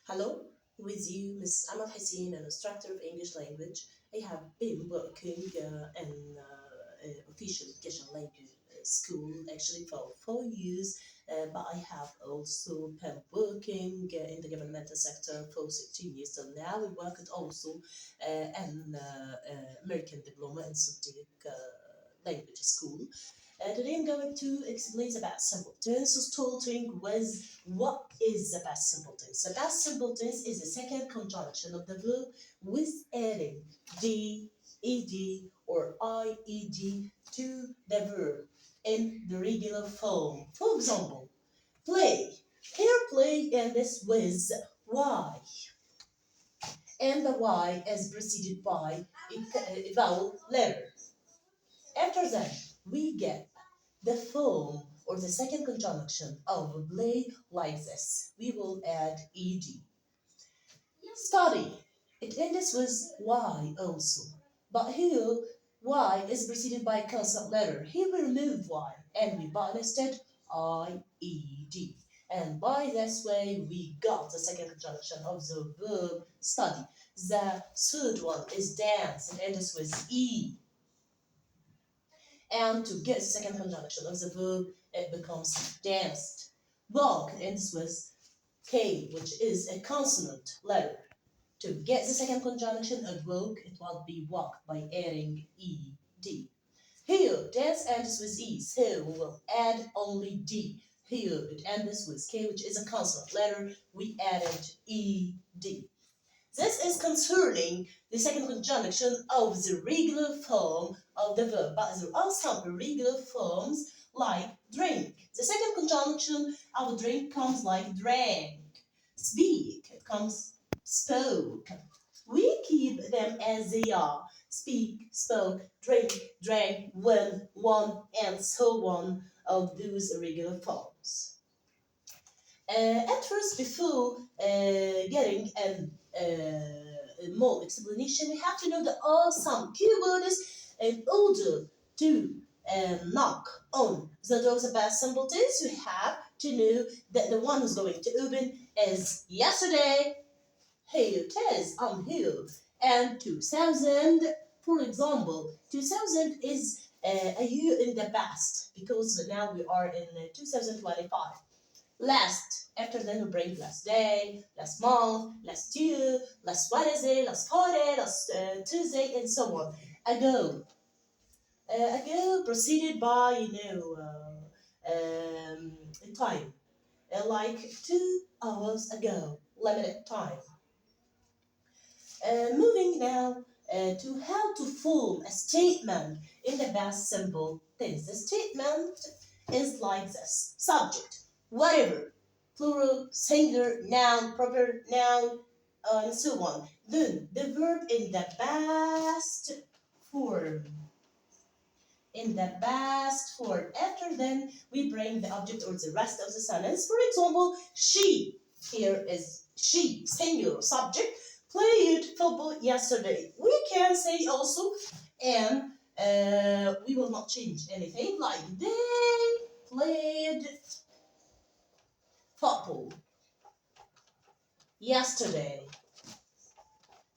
Hello, with you, Ms. Ahmad Hussein, an instructor of English language. I have been working in official education language school actually for 4 years, but I have also been working in the governmental sector for 16 years till now. We worked also in American diploma in Sadiq language school. Today I'm going to explain the past simple tense, starting with what is the past simple tense. The past simple tense is the second conjunction of the verb with adding d, ed, or ied to the verb in the regular form. For example, play. Here play ends with y, and the y is preceded by a vowel letter. After that, we get the form or the second conjunction of play like this. We will add ed. Study. It ends with y also. But here, y is preceded by a consonant letter. Here we remove y and we put instead ied. And by this way, we got the second conjunction of the verb study. The third one is dance. It ends with e. And to get the second conjunction of the verb, it becomes danced. Walk ends with K, which is a consonant letter. To get the second conjunction of walk, it will be walk by adding ed. Here, dance ends with E, so we will add only D. Here, it ends with K, which is a consonant letter. We added ed. This is concerning the second conjunction of the regular form of the verb, but there are some irregular forms like drink. The second conjunction of drink comes like drank. Speak, it comes spoke. We keep them as they are. Speak, spoke, drink, drank, went, won, and so on of those irregular forms. At first, before getting more explanation, we have to know there are some keywords in order to knock on the doors of past simple tense. You have to know that the one who's going to open is yesterday. Here it is, I'm here. And 2000, for example, 2000 is a year in the past because now we are in 2025. Last, after then we bring last day, last month, last year, last Wednesday, last Friday, last Tuesday, and so on. Ago. Ago preceded by, time. Like 2 hours ago, limited time. Moving now to how to form a statement in the past simple tense. The statement is like this: subject, whatever, plural, singular, noun, proper noun, and so on. Then the verb in the past form. In the past form. After then, we bring the object or the rest of the sentence. For example, she. Here is she, singular subject, played football yesterday. We can say also, and we will not change anything, like they played football yesterday.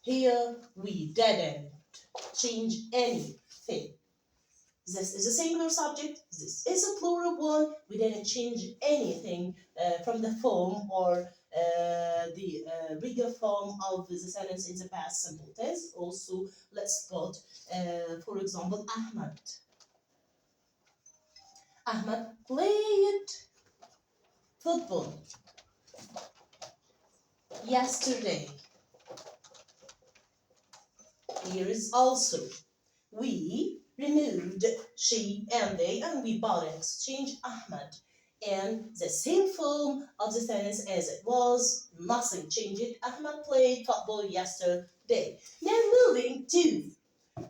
Here we didn't change anything. This is a singular subject. This is a plural one. We didn't change anything from the form or the regular form of the sentence in the past simple tense. Also, let's put, for example, Ahmad. Ahmad played football yesterday. Here is also, we removed she and they, and we bought and exchanged Ahmad. And the same form of the sentence as it was, nothing changed. Ahmad played football yesterday. Now moving to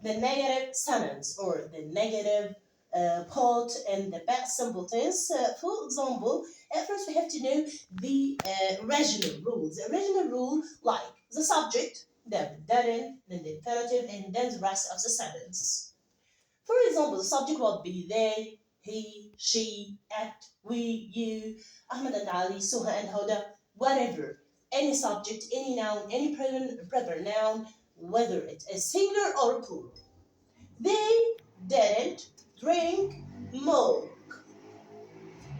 the negative sentence or the negative part in the past simple tense. For example, at first we have to know the original rules. The original rule, like the subject, then then the imperative, and then the rest of the sentence. For example, the subject would be they, he, she, it, we, you, Ahmed and Ali, Suha and Hoda, whatever. any subject, any noun, any proper noun, whether it's a singular or plural. They didn't drink milk.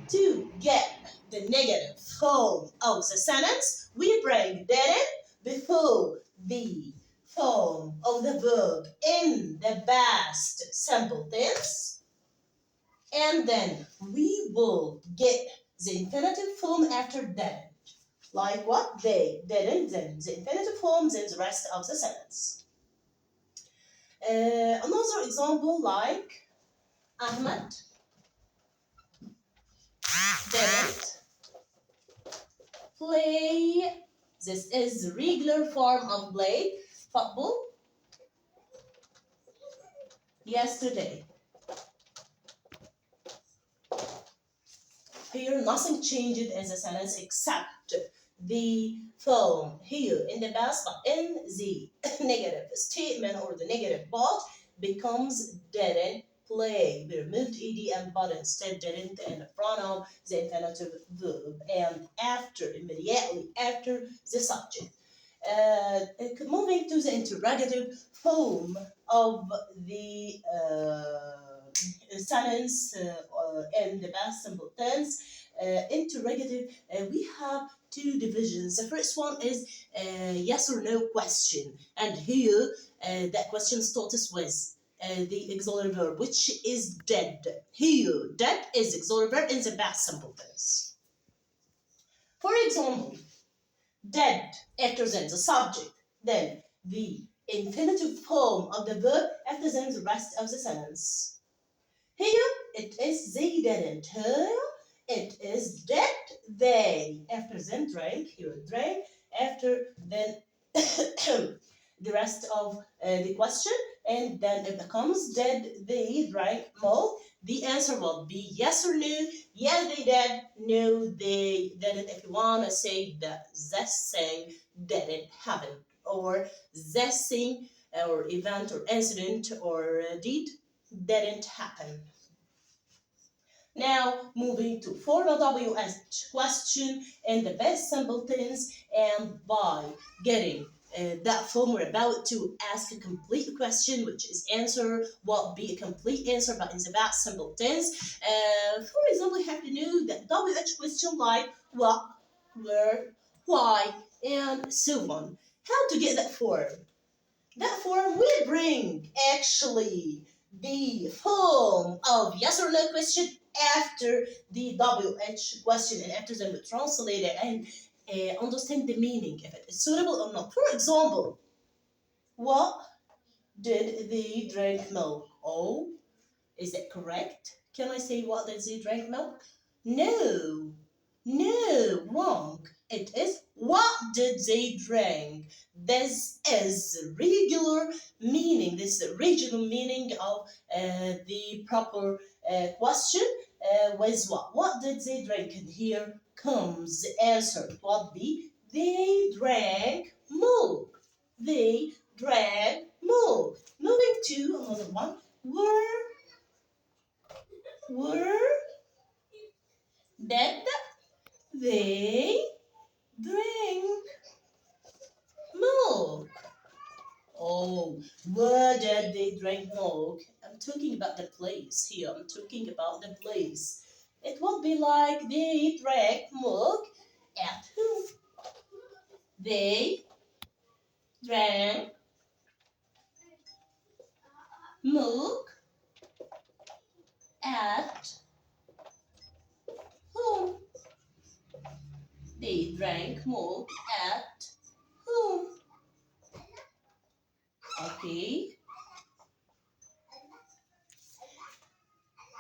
To get the negative form of the sentence, we bring didn't before the form of the verb in the past simple tense, and then we will get the infinitive form after didn't. Like what? They didn't, then the infinitive form, then the rest of the sentence. Another example like Ahmed didn't play. This is the regular form of play football yesterday. Here, nothing changed in the sentence except the form here in the past, but in the negative statement or the negative part becomes didn't play. We removed ed and but instead didn't in front of the infinitive verb and after, immediately after the subject. Moving to the interrogative form of the sentence in the past simple tense. Interrogative, we have two divisions. The first one is yes or no question, and here that question starts with the auxiliary verb, which is dead. Here, dead is auxiliary verb in the past simple tense. For example, dead after then the subject, then the infinitive form of the verb after then the rest of the sentence. Here it is they didn't. Here it is dead they. After then drank, here drank. After then the rest of the question, and then it becomes dead they drank milk. The answer will be yes or no. Yes, they did. No, they didn't. If you want to say that this thing didn't happen, or this thing or event or incident or deed didn't happen. Now, moving to formal WH question in the past simple tense, and by getting that form, we're about to ask a complete question, which is answer what be a complete answer, but in the past simple tense. For example, you have to know that WH question like what, where, why, and so on. How to get that form? That form will bring actually the form of yes or no question after the WH question, and after them we translate it and understand the meaning if it is suitable or not. For example, what did they drink milk? Oh, is it correct? Can I say what did they drink milk? No, no, wrong. It is what did they drink? This is regular meaning. This is the regional meaning of the proper question with what? What did they drink? And here comes the answer. It would be they drank milk. They drank milk. Moving to another one. Were did they drink milk? Oh, where did they drink milk? I'm talking about the place here. I'm talking about the place. It would be like they drank milk at who? They drank milk at whom? They drank milk at whom? Okay.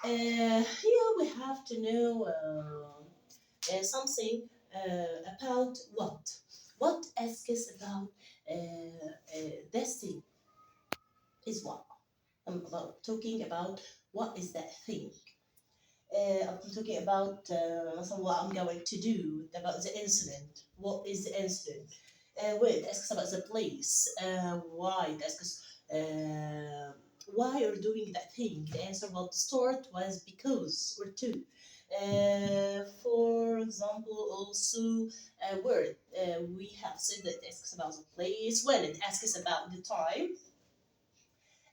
Here we have to know something about what. What asks about this thing is what. I'm about talking about what is that thing. I'm talking about what I'm going to do, about the incident. What is the incident? Wait, it asks about the place. Why? It asks why you're doing that thing. The answer will start was because or to. For example, also word. We have said that it asks about the place, when it asks about the time,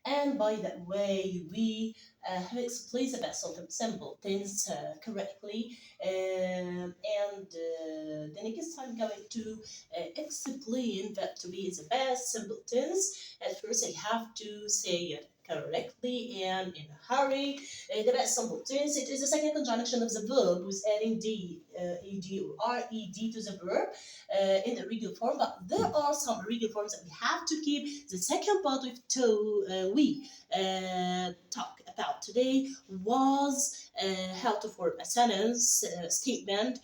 and by that way, we have explained about something simple things correctly. And the next time, going to explain that to be the best simple things. At first, I have to say it correctly and in a hurry. The best simple tense, it is the second conjunction of the verb with adding ed or red to the verb in the regular form. But there are some regular forms that we have to keep. The second part of we talk about today was how to form a sentence statement,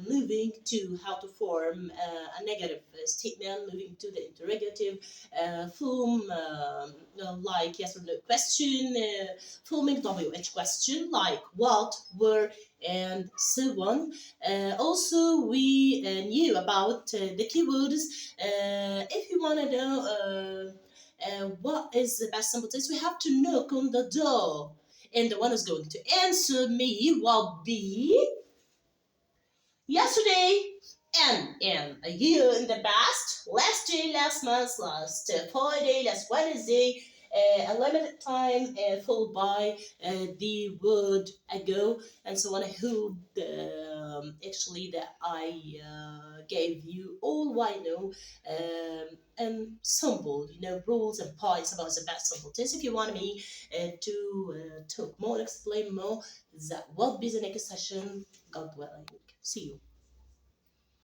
moving to how to form a negative statement, moving to the interrogative form, like yes or no question, forming WH question like what, where, and so on. Also, we knew about the keywords. If you want to know what is the best simple tense, we have to knock on the door. And the one who's going to answer me will be yesterday and in a year in the past, last day, last month, last Friday, last Wednesday, a limited time followed by the word ago, and so on. I hope actually that I gave you all I know and simple, rules and points about the best simple tense. If you want me to talk more, explain more, that will be the next session. God willing. See you.